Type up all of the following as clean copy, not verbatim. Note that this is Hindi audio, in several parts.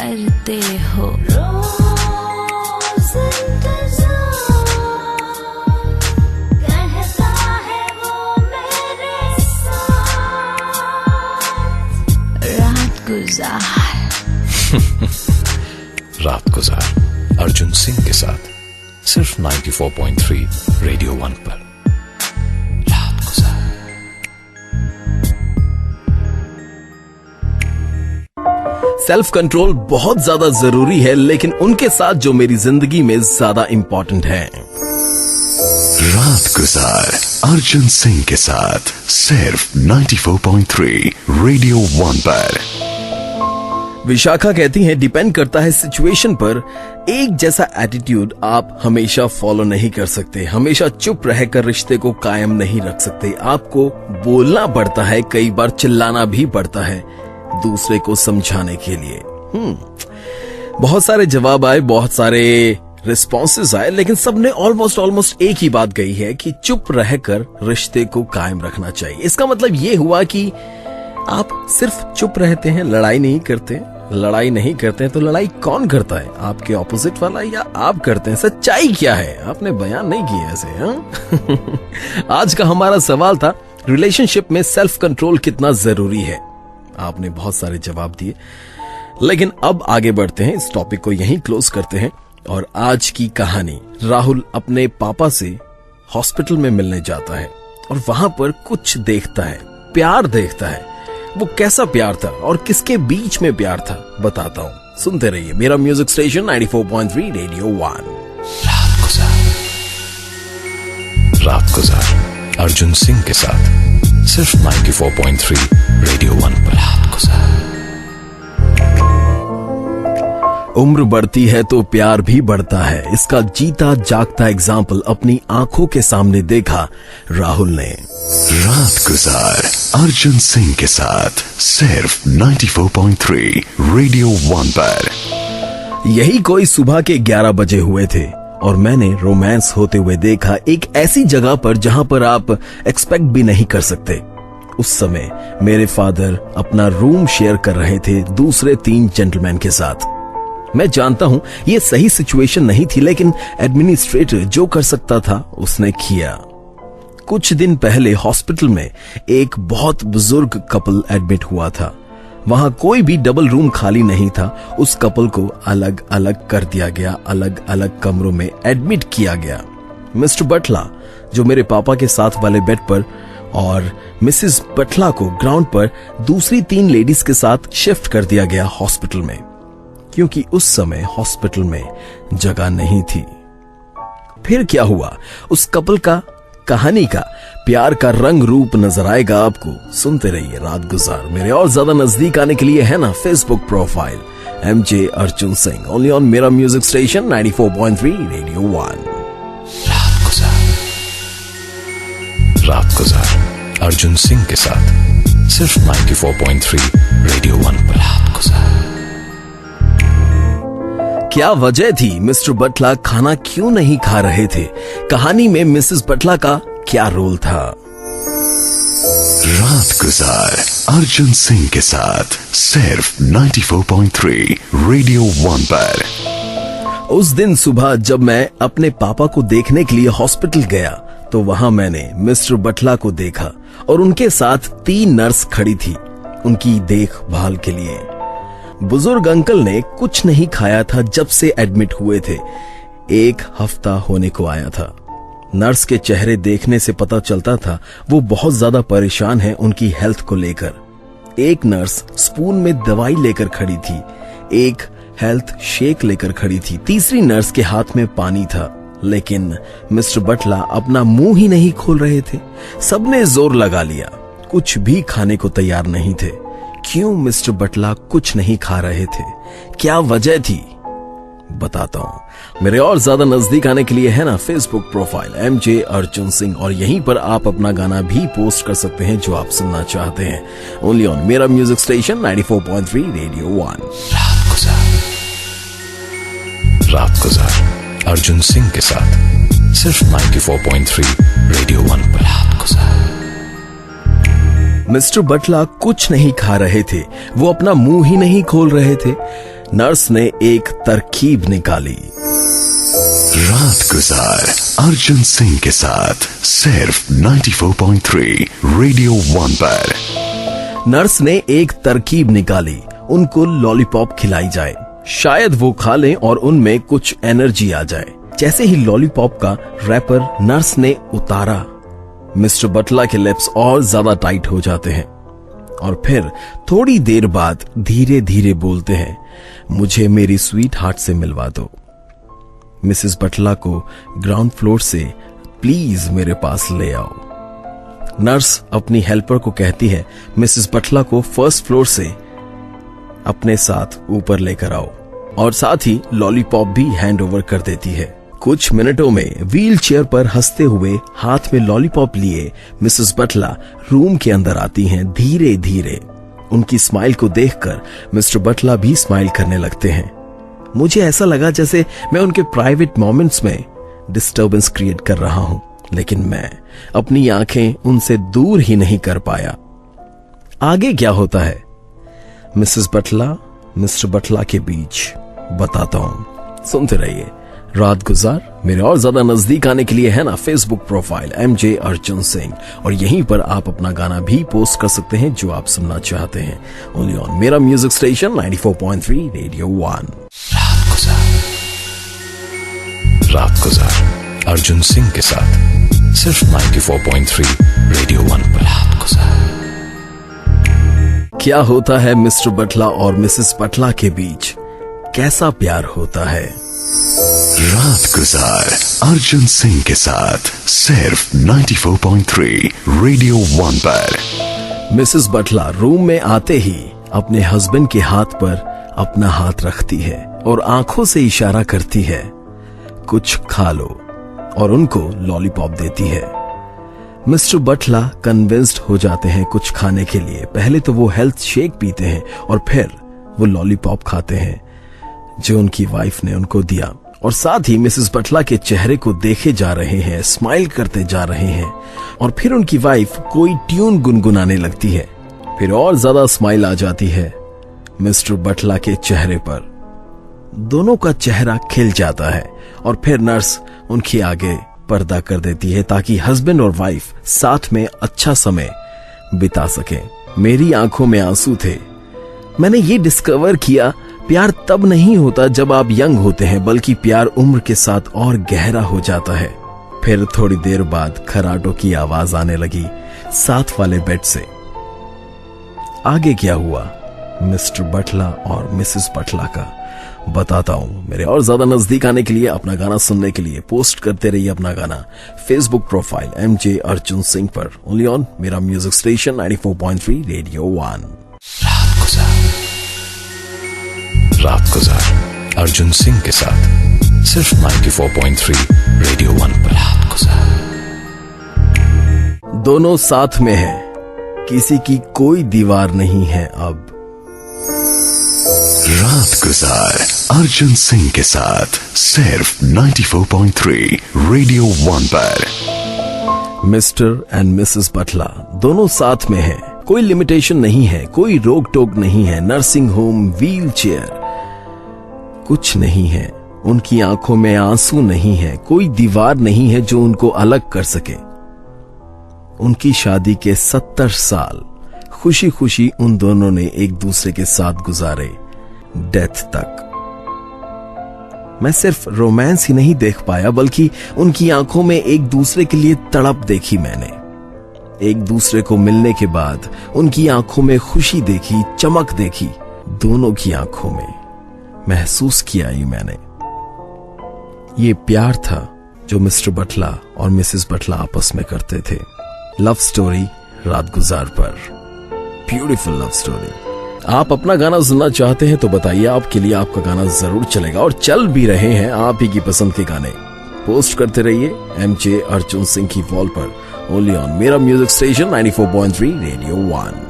करते हो। रोज कहता है वो मेरे साथ रात गुजार। रात गुजार अर्जुन सिंह के साथ सिर्फ 94.3 रेडियो 1 पर। रात गुजार। सेल्फ कंट्रोल बहुत ज्यादा जरूरी है, लेकिन उनके साथ जो मेरी जिंदगी में ज्यादा इंपॉर्टेंट है। रात गुजार अर्जुन सिंह के साथ सिर्फ 94.3 रेडियो 1 पर। विशाखा कहती हैं, डिपेंड करता है सिचुएशन पर। एक जैसा एटीट्यूड आप हमेशा फॉलो नहीं कर सकते। हमेशा चुप रहकर रिश्ते को कायम नहीं रख सकते। आपको बोलना पड़ता है, कई बार चिल्लाना भी पड़ता है दूसरे को समझाने के लिए। बहुत सारे जवाब आए, बहुत सारे रिस्पॉन्सेस आए, लेकिन सबने ऑलमोस्ट एक ही बात कही है कि चुप रहकर रिश्ते को कायम रखना चाहिए। इसका मतलब ये हुआ कि आप सिर्फ चुप रहते हैं, लड़ाई नहीं करते। लड़ाई नहीं करते हैं तो लड़ाई कौन करता है? आपके ऑपोजिट वाला या आप करते हैं? सच्चाई क्या है? आपने बयान नहीं किया ऐसे। आज का हमारा सवाल था, रिलेशनशिप में सेल्फ कंट्रोल कितना जरूरी है? आपने बहुत सारे जवाब दिए, लेकिन अब आगे बढ़ते हैं। इस टॉपिक को यहीं क्लोज करते हैं। और आज की कहानी, राहुल अपने पापा से हॉस्पिटल में मिलने जाता है और वहां पर कुछ देखता है, प्यार देखता है। वो कैसा प्यार था और किसके बीच में प्यार था, बताता हूं। सुनते रहिए मेरा म्यूजिक स्टेशन 94.3 रेडियो 1। रात गुजार। रात गुजार अर्जुन सिंह के साथ सिर्फ 94.3 रेडियो 1 पर। रात गुजार। उम्र बढ़ती है तो प्यार भी बढ़ता है। इसका जीता जागता एग्जाम्पल अपनी आंखों के सामने देखा राहुल ने। रात गुजार अर्जुन सिंह के साथ सिर्फ 94.3 रेडियो 1 पर। यही कोई सुबह के 11 बजे हुए थे और मैंने रोमांस होते हुए देखा एक ऐसी जगह पर जहां पर आप एक्सपेक्ट भी नहीं कर सकते। उस समय मेरे फादर अपना रूम शेयर कर रहे थे दूसरे 3 जेंटलमैन के साथ। मैं जानता हूं ये सही सिचुएशन नहीं थी, लेकिन एडमिनिस्ट्रेटर जो कर सकता था उसने किया। कुछ दिन पहले हॉस्पिटल में एक बहुत बुजुर्ग कपल एडमिट हुआ था। वहां कोई भी डबल रूम खाली नहीं था। उस कपल को अलग अलग कर दिया गया, अलग अलग कमरों में एडमिट किया गया। मिस्टर बटला जो मेरे पापा के साथ वाले बेड पर और मिसेस बटला को ग्राउंड पर दूसरी 3 लेडीज के साथ शिफ्ट कर दिया गया हॉस्पिटल में, क्योंकि उस समय हॉस्पिटल में जगह नहीं थी। फिर क्या हुआ, उस कपल का कहानी का प्यार का रंग रूप नजर आएगा आपको। सुनते रहिए रात गुजार। मेरे और ज्यादा नजदीक आने के लिए है ना Facebook profile MJ Arjun Singh, only on मेरा म्यूजिक स्टेशन 94.3 रेडियो 1। रात गुजार। रात गुजार अर्जुन सिंह के साथ सिर्फ 94.3 रेडियो 1 पर। रात गुजार। क्या वजह थी मिस्टर बटला खाना क्यों नहीं खा रहे थे? कहानी में मिसेस बटला का क्या रोल था? रात गुजार अर्जुन सिंह के साथ सिर्फ 94.3 रेडियो 1 पर। उस दिन सुबह जब मैं अपने पापा को देखने के लिए हॉस्पिटल गया तो वहां मैंने मिस्टर बटला को देखा और उनके साथ 3 नर्स खड़ी थी उनकी देखभाल के लिए। बुजुर्ग अंकल ने कुछ नहीं खाया था जब से एडमिट हुए थे। 1 हफ्ता होने को आया था। नर्स के चेहरे देखने से पता चलता था वो बहुत ज्यादा परेशान है उनकी हेल्थ को लेकर। एक नर्स स्पून में दवाई लेकर खड़ी थी, एक हेल्थ शेक लेकर खड़ी थी, तीसरी नर्स के हाथ में पानी था, लेकिन मिस्टर बटला अपना मुंह ही नहीं खोल रहे थे। सबने जोर लगा लिया, कुछ भी खाने को तैयार नहीं थे। क्यों मिस्टर बटला कुछ नहीं खा रहे थे? क्या वजह थी? बताता हूं। मेरे और ज्यादा नजदीक आने के लिए है ना Facebook profile MJ Arjun Singh, और यहीं पर आप अपना गाना भी पोस्ट कर सकते हैं जो आप सुनना चाहते हैं। ओनली ऑन मेरा म्यूजिक स्टेशन 94.3 रेडियो 1। रात गुजार अर्जुन सिंह के साथ सिर्फ 94.3 रेडियो 1 पर। रात गुजार। मिस्टर बटला कुछ नहीं खा रहे थे, वो अपना मुंह ही नहीं खोल रहे थे। नर्स ने एक तरकीब निकाली। रात गुजार अर्जुन सिंह के साथ सिर्फ 94.3 रेडियो 1 पर। नर्स ने एक तरकीब निकाली, उनको लॉलीपॉप खिलाई जाए, शायद वो खा लें और उनमें कुछ एनर्जी आ जाए। जैसे ही लॉलीपॉप का रैपर नर्स ने उतारा, मिस्टर बटला के लिप्स और ज्यादा टाइट हो जाते हैं और फिर थोड़ी देर बाद धीरे धीरे बोलते हैं, मुझे मेरी स्वीट हार्ट से मिलवा दो। मिसेस बटला को ग्राउंड फ्लोर से प्लीज मेरे पास ले आओ। नर्स अपनी हेल्पर को कहती है, मिसेस बटला को फर्स्ट फ्लोर से अपने साथ ऊपर लेकर आओ और साथ ही लॉलीपॉप भी हैंड ओवर कर देती है। कुछ मिनटों में व्हील चेयर पर हंसते हुए हाथ में लॉलीपॉप लिए मिसेस बटला रूम के अंदर आती हैं। धीरे धीरे उनकी स्माइल को देखकर मिस्टर बटला भी स्माइल करने लगते हैं। मुझे ऐसा लगा जैसे मैं उनके प्राइवेट मोमेंट्स में डिस्टर्बेंस क्रिएट कर रहा हूं, लेकिन मैं अपनी आंखें उनसे दूर ही नहीं कर पाया। आगे क्या होता है मिसेस बटला मिस्टर बटला के बीच बताता हूं, सुनते रहिए। रात गुजार मेरे और ज्यादा नजदीक आने के लिए है ना Facebook profile MJ Arjun Singh, और यहीं पर आप अपना गाना भी पोस्ट कर सकते हैं जो आप सुनना चाहते हैं। ओनली ऑन मेरा म्यूजिक स्टेशन 94.3 रेडियो 1। रात गुजार अर्जुन सिंह के साथ सिर्फ 94.3 रेडियो 1 पर। रात गुजार। क्या होता है मिस्टर बटला और मिसेस बटला के बीच, कैसा प्यार होता है। रात गुजार अर्जुन सिंह के साथ सिर्फ 94.3 रेडियो 1 पर। मिसेस बटला रूम में आते ही अपने हस्बैंड के हाथ पर अपना हाथ रखती है और आंखों से इशारा करती है, कुछ खा लो, और उनको लॉलीपॉप देती है। मिस्टर बटला कन्विंस्ड हो जाते हैं कुछ खाने के लिए। पहले तो वो हेल्थ शेक पीते हैं और फिर वो लॉलीपॉप खाते हैं जो उनकी वाइफ ने उनको दिया, और साथ ही मिसेस बटला के चेहरे को देखे जा रहे हैं, स्माइल करते जा रहे हैं। और फिर उनकी वाइफ कोई ट्यून गुनगुनाने लगती है, फिर और ज्यादा स्माइल आ जाती है मिस्टर बटला के चेहरे पर। दोनों का चेहरा खिल जाता है और फिर नर्स उनके आगे पर्दा कर देती है ताकि हस्बैंड और वाइफ साथ में अच्छा समय बिता सके। मेरी आंखों में आंसू थे। मैंने ये डिस्कवर किया, प्यार तब नहीं होता जब आप यंग होते हैं, बल्कि प्यार उम्र के साथ और गहरा हो जाता है। फिर थोड़ी देर बाद खराटों की आवाज आने लगी साथ वाले बेड से। आगे क्या हुआ मिस्टर बटला और मिसेस बटला का बताता हूं। मेरे और ज्यादा नजदीक आने के लिए, अपना गाना सुनने के लिए पोस्ट करते रहिए अपना गाना Facebook profile MJ Arjun Singh पर। ओनली ऑन मेरा म्यूजिक स्टेशन 94.3 रेडियो 1। रात गुजार अर्जुन सिंह के साथ सिर्फ 94.3 रेडियो 1 पर। रात गुजार। दोनों साथ में है, किसी की कोई दीवार नहीं है अब। रात गुजार अर्जुन सिंह के साथ सिर्फ 94.3 रेडियो 1 पर। मिस्टर एंड मिसेस बटला दोनों साथ में हैं, कोई लिमिटेशन नहीं है, कोई रोक टोक नहीं है। नर्सिंग होम, व्हील चेयर, कुछ नहीं है। उनकी आंखों में आंसू नहीं है, कोई दीवार नहीं है जो उनको अलग कर सके। उनकी शादी के 70 साल खुशी खुशी उन दोनों ने एक दूसरे के साथ गुजारे, डेथ तक। मैं सिर्फ रोमांस ही नहीं देख पाया, बल्कि उनकी आंखों में एक दूसरे के लिए तड़प देखी मैंने। एक दूसरे को मिलने के बाद उनकी आंखों में खुशी देखी, चमक देखी। दोनों की आंखों में महसूस किया ही मैंने। ये प्यार था जो मिस्टर बटला और मिसेस बटला आपस में करते थे। लव स्टोरी रात गुजार पर, ब्यूटीफुल लव स्टोरी। आप अपना गाना सुनना चाहते हैं तो बताइए, आपके लिए आपका गाना जरूर चलेगा और चल भी रहे हैं आप ही की पसंद के गाने। पोस्ट करते रहिए MJ अर्जुन सिंह की वॉल पर। ओनली ऑन मेरा म्यूजिक स्टेशन 94.3 रेडियो 1।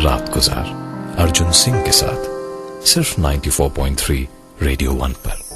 रात गुजार अर्जुन सिंह के साथ सिर्फ 94.3 रेडियो 1 पर।